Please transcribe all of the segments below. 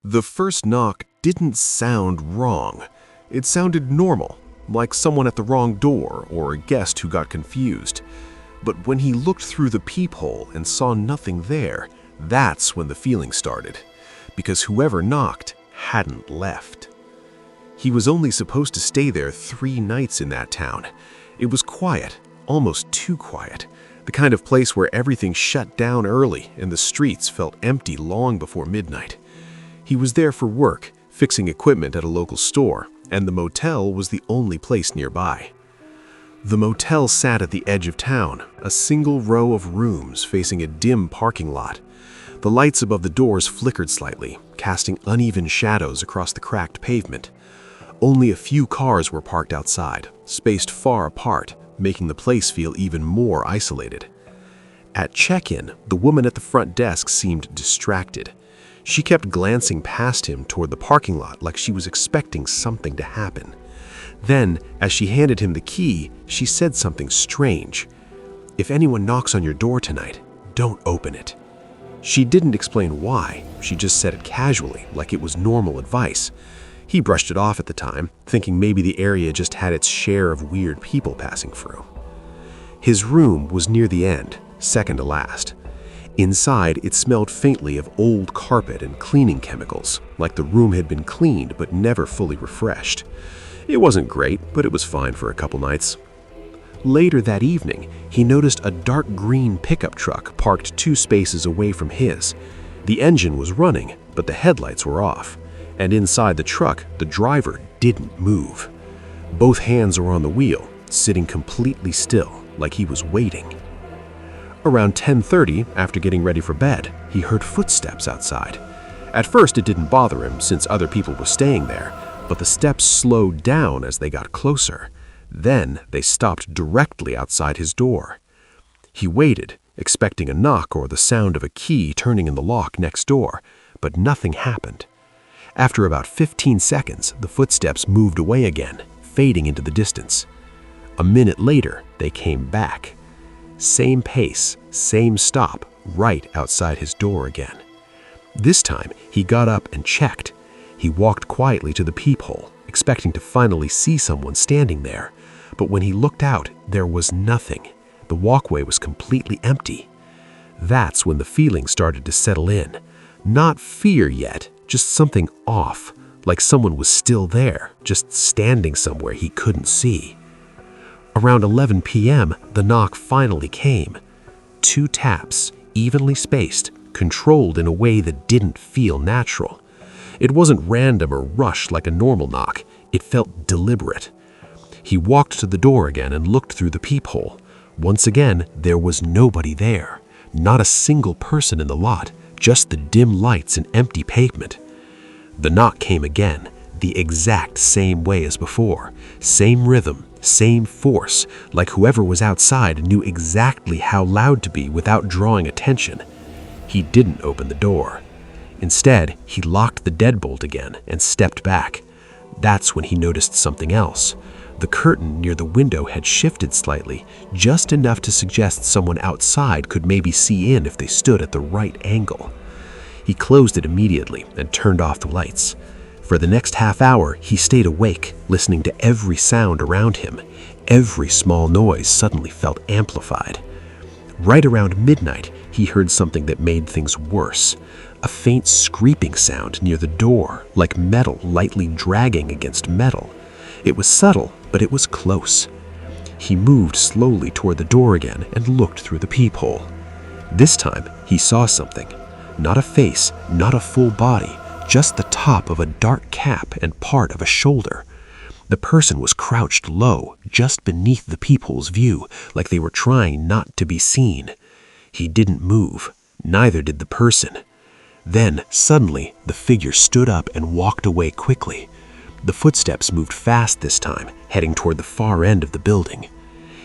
The first knock didn't sound wrong. It sounded normal, like someone at the wrong door or a guest who got confused. But when he looked through the peephole and saw nothing there, that's when the feeling started, because whoever knocked hadn't left. He was only supposed to stay there 3 nights in that town. It was quiet, almost too quiet, the kind of place where everything shut down early and the streets felt empty long before midnight. He was there for work, fixing equipment at a local store, and the motel was the only place nearby. The motel sat at the edge of town, a single row of rooms facing a dim parking lot. The lights above the doors flickered slightly, casting uneven shadows across the cracked pavement. Only a few cars were parked outside, spaced far apart, making the place feel even more isolated. At check-in, the woman at the front desk seemed distracted. She kept glancing past him toward the parking lot like she was expecting something to happen. Then, as she handed him the key, she said something strange. "If anyone knocks on your door tonight, don't open it." She didn't explain why, she just said it casually, like it was normal advice. He brushed it off at the time, thinking maybe the area just had its share of weird people passing through. His room was near the end, second to last. Inside, it smelled faintly of old carpet and cleaning chemicals, like the room had been cleaned but never fully refreshed. It wasn't great, but it was fine for a couple nights. Later that evening, he noticed a dark green pickup truck parked 2 spaces away from his. The engine was running, but the headlights were off, and inside the truck, the driver didn't move. Both hands were on the wheel, sitting completely still, like he was waiting. Around 10:30, after getting ready for bed, he heard footsteps outside. At first, it didn't bother him since other people were staying there, but the steps slowed down as they got closer. Then they stopped directly outside his door. He waited, expecting a knock or the sound of a key turning in the lock next door, but nothing happened. After about 15 seconds, the footsteps moved away again, fading into the distance. A minute later, they came back. Same pace, same stop, right outside his door again. This time, he got up and checked. He walked quietly to the peephole, expecting to finally see someone standing there. But when he looked out, there was nothing. The walkway was completely empty. That's when the feeling started to settle in. Not fear yet, just something off, like someone was still there, just standing somewhere he couldn't see. Around 11 p.m., the knock finally came. 2 taps, evenly spaced, controlled in a way that didn't feel natural. It wasn't random or rushed like a normal knock. It felt deliberate. He walked to the door again and looked through the peephole. Once again, there was nobody there. Not a single person in the lot, just the dim lights and empty pavement. The knock came again, the exact same way as before. Same rhythm, same force, like whoever was outside knew exactly how loud to be without drawing attention. He didn't open the door. Instead, he locked the deadbolt again and stepped back. That's when he noticed something else. The curtain near the window had shifted slightly, just enough to suggest someone outside could maybe see in if they stood at the right angle. He closed it immediately and turned off the lights. For the next half hour, he stayed awake, listening to every sound around him. Every small noise suddenly felt amplified. Right around midnight, he heard something that made things worse. A faint scraping sound near the door, like metal lightly dragging against metal. It was subtle, but it was close. He moved slowly toward the door again and looked through the peephole. This time, he saw something. Not a face, not a full body, just the top of a dark cap and part of a shoulder. The person was crouched low, just beneath the peephole's view, like they were trying not to be seen. He didn't move, neither did the person. Then, suddenly, the figure stood up and walked away quickly. The footsteps moved fast this time, heading toward the far end of the building.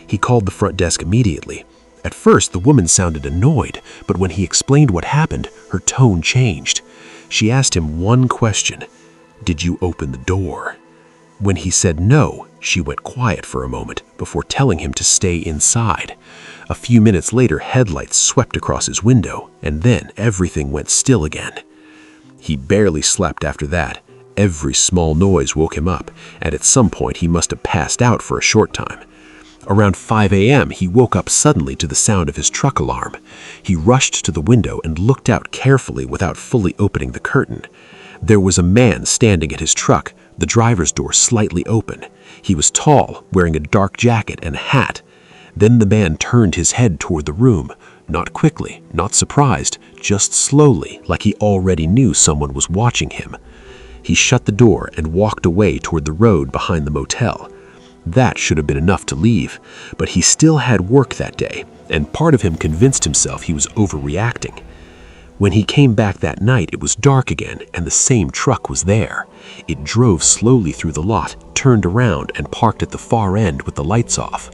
He called the front desk immediately. At first, the woman sounded annoyed, but when he explained what happened, her tone changed. She asked him one question: "Did you open the door?" When he said no, she went quiet for a moment before telling him to stay inside. A few minutes later, headlights swept across his window, and then everything went still again. He barely slept after that. Every small noise woke him up, and at some point he must have passed out for a short time. Around 5 a.m., he woke up suddenly to the sound of his truck alarm. He rushed to the window and looked out carefully without fully opening the curtain. There was a man standing at his truck, the driver's door slightly open. He was tall, wearing a dark jacket and a hat. Then the man turned his head toward the room, not quickly, not surprised, just slowly, like he already knew someone was watching him. He shut the door and walked away toward the road behind the motel. That should have been enough to leave, but he still had work that day, and part of him convinced himself he was overreacting. When he came back that night, it was dark again, and the same truck was there. It drove slowly through the lot, turned around, and parked at the far end with the lights off.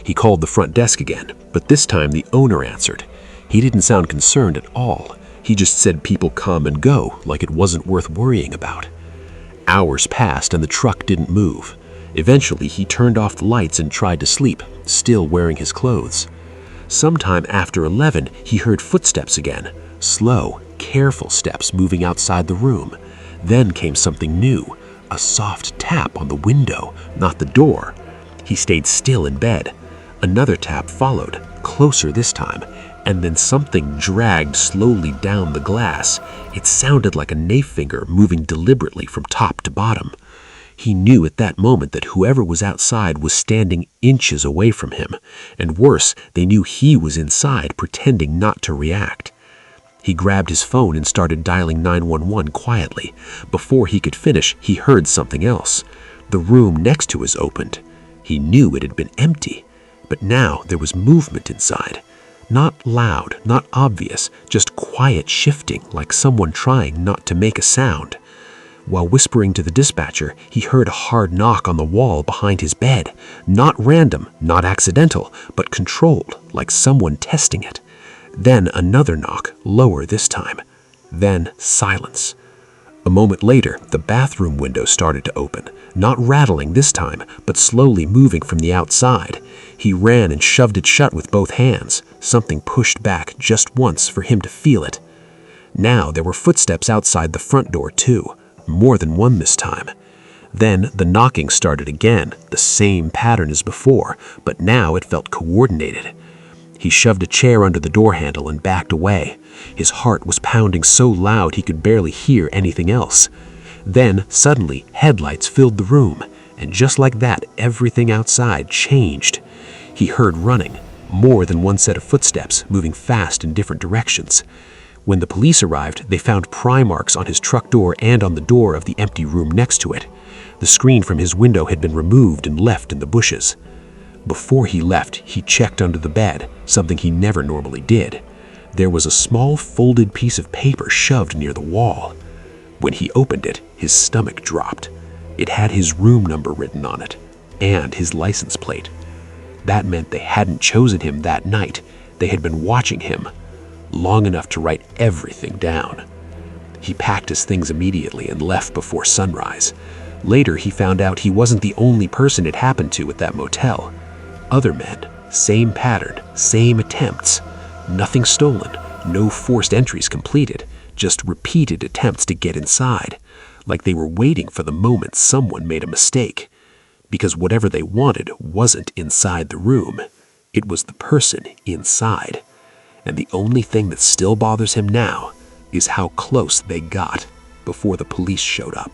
He called the front desk again, but this time the owner answered. He didn't sound concerned at all. He just said people come and go, like it wasn't worth worrying about. Hours passed and the truck didn't move. Eventually, he turned off the lights and tried to sleep, still wearing his clothes. Sometime after 11, he heard footsteps again, slow, careful steps moving outside the room. Then came something new, a soft tap on the window, not the door. He stayed still in bed. Another tap followed, closer this time, and then something dragged slowly down the glass. It sounded like a knife finger moving deliberately from top to bottom. He knew at that moment that whoever was outside was standing inches away from him, and worse, they knew he was inside pretending not to react. He grabbed his phone and started dialing 911 quietly. Before he could finish, he heard something else. The room next to his opened. He knew it had been empty, but now there was movement inside. Not loud, not obvious, just quiet shifting like someone trying not to make a sound. While whispering to the dispatcher, he heard a hard knock on the wall behind his bed. Not random, not accidental, but controlled, like someone testing it. Then another knock, lower this time. Then silence. A moment later, the bathroom window started to open, not rattling this time, but slowly moving from the outside. He ran and shoved it shut with both hands. Something pushed back just once for him to feel it. Now there were footsteps outside the front door too, more than one this time. Then the knocking started again, the same pattern as before, but now it felt coordinated. He shoved a chair under the door handle and backed away. His heart was pounding so loud he could barely hear anything else. Then, suddenly, headlights filled the room, and just like that, everything outside changed. He heard running, more than one set of footsteps, moving fast in different directions. When the police arrived, they found pry marks on his truck door and on the door of the empty room next to it. The screen from his window had been removed and left in the bushes. Before he left, he checked under the bed, something he never normally did. There was a small folded piece of paper shoved near the wall. When he opened it, his stomach dropped. It had his room number written on it, and his license plate. That meant they hadn't chosen him that night. They had been watching him, long enough to write everything down. He packed his things immediately and left before sunrise. Later, he found out he wasn't the only person it happened to at that motel. Other men, same pattern, same attempts. Nothing stolen, no forced entries completed, just repeated attempts to get inside, like they were waiting for the moment someone made a mistake. Because whatever they wanted wasn't inside the room. It was the person inside. And the only thing that still bothers him now is how close they got before the police showed up.